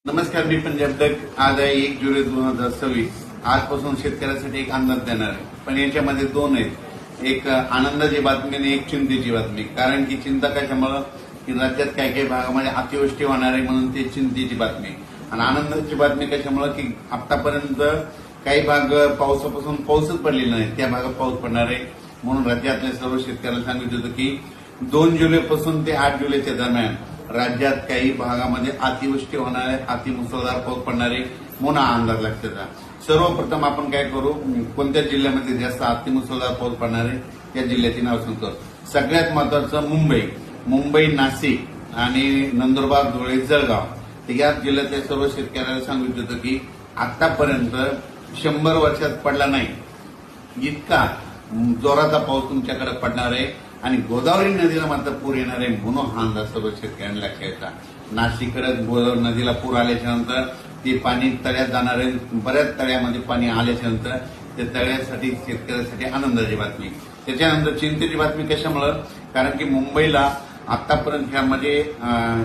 नमस्कार, मी पंजाब तक. आज आहे 1 जुलै 2026. आजपासून शेतकऱ्यासाठी एक अंदाज देणार आहे, पण याच्यामध्ये दोन आहेत. एक आनंदाची बातमी आणि एक चिंतेची बातमी. कारण की चिंता कशामुळं की राज्यात काही काही भागामध्ये अतिवृष्टी होणार आहे म्हणून ते चिंतेची बातमी. आणि आनंदाची बातमी कशामुळं की आतापर्यंत काही भाग पावसापासून पाऊसच पडलेला नाही, त्या भागात पाऊस पडणार आहे. म्हणून राज्यातल्या सर्व शेतकऱ्यांना सांगितलं होतं की 2 जुलैपासून ते 8 जुलैच्या दरम्यान राज्यात काही भागामध्ये अतिवृष्टी होणार आहे, अतिमुसळधार पाऊस पडणार आहे म्हणून हा अंदाज लक्षात. सर्वप्रथम आपण काय करू, कोणत्या जिल्ह्यामध्ये जास्त अतिमुसळधार पाऊस पडणार आहे त्या जिल्ह्याची नाव सांगतो. सगळ्यात महत्वाचं मुंबई, नाशिक आणि नंदुरबार, धुळे, जळगाव या जिल्ह्यातल्या सर्व शेतकऱ्यांना सांगितलं होतं की आतापर्यंत 100 वर्षात पडला नाही इतका जोराचा पाऊस तुमच्याकडे पडणार आहे आणि गोदावरी नदीला मात्र पूर येणार आहे म्हणून हा अंदाज सर्व शेतकऱ्यांना लक्षात येतात. नाशिककडे गोदावरी नदीला पूर आल्याच्या नंतर ते पाणी तळ्यात जाणार आहे. बऱ्याच तळ्यामध्ये पाणी आल्याच्या नंतर ते तळ्यासाठी शेतकऱ्यांसाठी आनंदाची बातमी. त्याच्यानंतर चिंतेची बातमी कशामुळं, कारण की मुंबईला आतापर्यंत ह्यामध्ये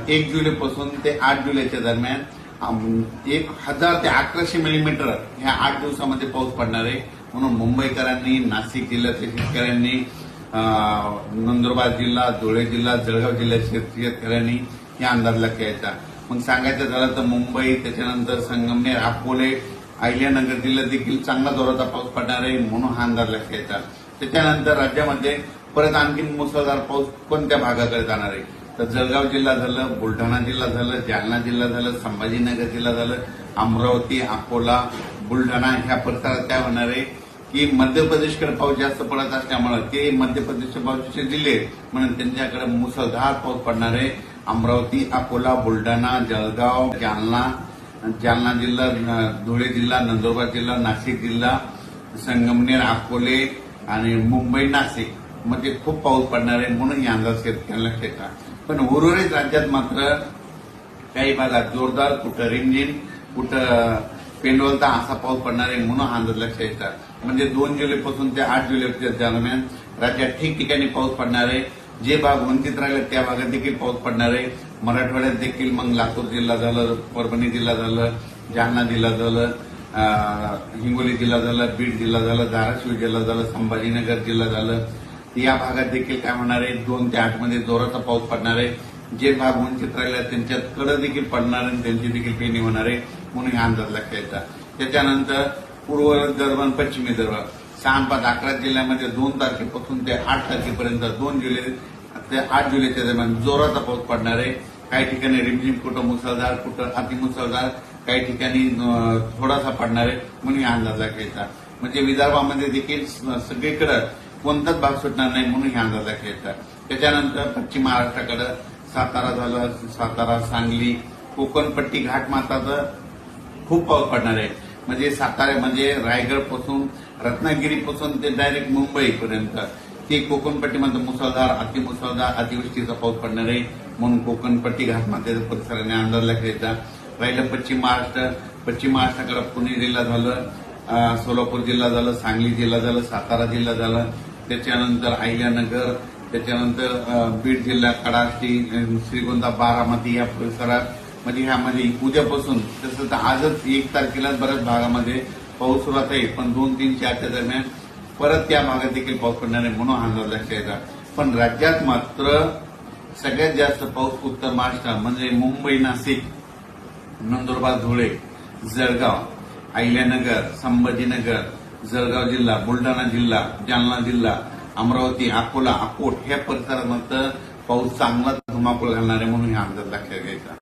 1 जुलैपासून ते 8 जुलैच्या दरम्यान 1000 ते 1100 मिलीमीटर ह्या 8 दिवसामध्ये पाऊस पडणार आहे. म्हणून मुंबईकरांनी, नाशिक जिल्ह्यातल्या शेतकऱ्यांनी, नंदुरबार जिल्हा, धुळे जिल्हा, जळगाव जिल्ह्याच्या शेतकऱ्यांनी हे अंदाज लक्षात यायचा. मग सांगायचं झालं तर मुंबई, त्याच्यानंतर संगमनेर, अकोले, अहिल्यानगर जिल्ह्यात देखील चांगला जोराचा पाऊस पडणार आहे म्हणून हा अंदाज लक्षात यायचा. त्याच्यानंतर राज्यामध्ये परत आणखी मुसळधार पाऊस कोणत्या भागाकडे जाणार आहे तर जळगाव जिल्हा झालं, बुलढाणा जिल्हा झालं, जालना जिल्हा झालं, संभाजीनगर जिल्हा झालं, अमरावती, अकोला, बुलढाणा ह्या परिसरात काय होणार आहे की मध्य प्रदेशकडे पाऊस जास्त पडत असल्यामुळे ते मध्य प्रदेशचे बाजूचे जिल्हे म्हणून त्यांच्याकडे मुसळधार पाऊस पडणार आहे. अमरावती, अकोला, बुलढाणा, जळगाव, जालना जिल्हा, धुळे जिल्हा, नंदुरबार जिल्हा, नाशिक जिल्हा, संगमनेर, अकोले आणि मुंबई, नाशिक मध्ये खूप पाऊस पडणार आहे म्हणून हे अंदाज शेतकऱ्यांना लक्षात. पण उर्वरित राज्यात मात्र काही भागात जोरदार, कुठं रिमझिम, कुठं पेंडवलता असा पाऊस पडणार आहे म्हणून हा अंदाज लक्षात येतात. म्हणजे 2 जुलैपासून ते 8 जुलैच्या दरम्यान राज्यात ठिकठिकाणी पाऊस पडणार आहे. जे भाग वंचित राहिले त्या भागात देखील पाऊस पडणार आहे. मराठवाड्यात देखील मग लातूर जिल्हा झालं, परभणी जिल्हा झालं, जालना जिल्हा झालं, हिंगोली जिल्हा झालं, बीड जिल्हा झालं, धाराशिव जिल्हा झालं, संभाजीनगर जिल्हा झालं, या भागात देखील काय होणार आहे 2 ते 8 मध्ये जोराचा पाऊस पडणार आहे. जे भाग वंचित राहिले त्यांच्यात कडं देखील पडणार आणि त्यांची देखील पेरणी होणार आहे म्हणून हा अंदाज लक्षात येतात. त्याच्यानंतर पूर्व विदर्भ, पश्चिम विदर्भ 6-5-11 जिल्ह्यामध्ये 2 तारखेपासून ते 8 तारखेपर्यंत 2 जुलै ते 8 जुलैच्या दरम्यान जोराचा पाऊस पडणार आहे. काही ठिकाणी रिमझिम, कुठं मुसळधार, कुठं अतिमुसळधार, काही ठिकाणी थोडासा पडणार आहे म्हणून हा अंदाज लक्षात येतात. म्हणजे विदर्भामध्ये देखील सगळीकडे कोणताच भाग सुटणार नाही म्हणून हे अंदाज लक्षात येतात. त्याच्यानंतर पश्चिम महाराष्ट्राकडे सातारा झालं, सातारा, सांगली, कोकणपट्टी घाटमाथ्याचं खूप पाऊस पडणार आहे. म्हणजे सातारा म्हणजे रायगडपासून, रत्नागिरीपासून ते डायरेक्ट मुंबईपर्यंत ते कोकणपट्टीमध्ये मुसळधार, अतिमुसळधार, अतिवृष्टीचा पाऊस पडणार आहे म्हणून कोकणपट्टी घाटमाथ्याच्या परिसराने अंदाज लक्षात येतात. राहिलं पश्चिम महाराष्ट्राकडे पुणे जिल्हा झालं, सोलापूर जिल्हा झालं, सांगली जिल्हा झालं, सातारा जिल्हा झालं, त्याच्यानंतर अहिल्यानगर, त्याच्यानंतर बीड जिल्हा, कडाष्टी, श्रीगोंदा, बारामती या परिसरात म्हणजे ह्यामध्ये उद्यापासून तसं तर आजच 1 तारखेला बऱ्याच भागामध्ये पाऊस सुरुवात आहे. पण 2-3-4च्या दरम्यान परत त्या भागात देखील पाऊस पडणार आहे म्हणून अंदाज लक्षात येतात. पण राज्यात मात्र सगळ्यात जास्त पाऊस उत्तर महाराष्ट्र म्हणजे मुंबई, नाशिक, नंदुरबार, धुळे, जळगाव, अहिल्यानगर, संभाजीनगर, जळगाव जिल्हा, बुलढाणा जिल्हा, जालना जिल्हा, अमरावती, अकोला, अकोट ह्या परिसरात मात्र पाऊस चांगला धुमाकूळ घालणार आहे म्हणून हा अंदाज लक्षात घ्यायचा.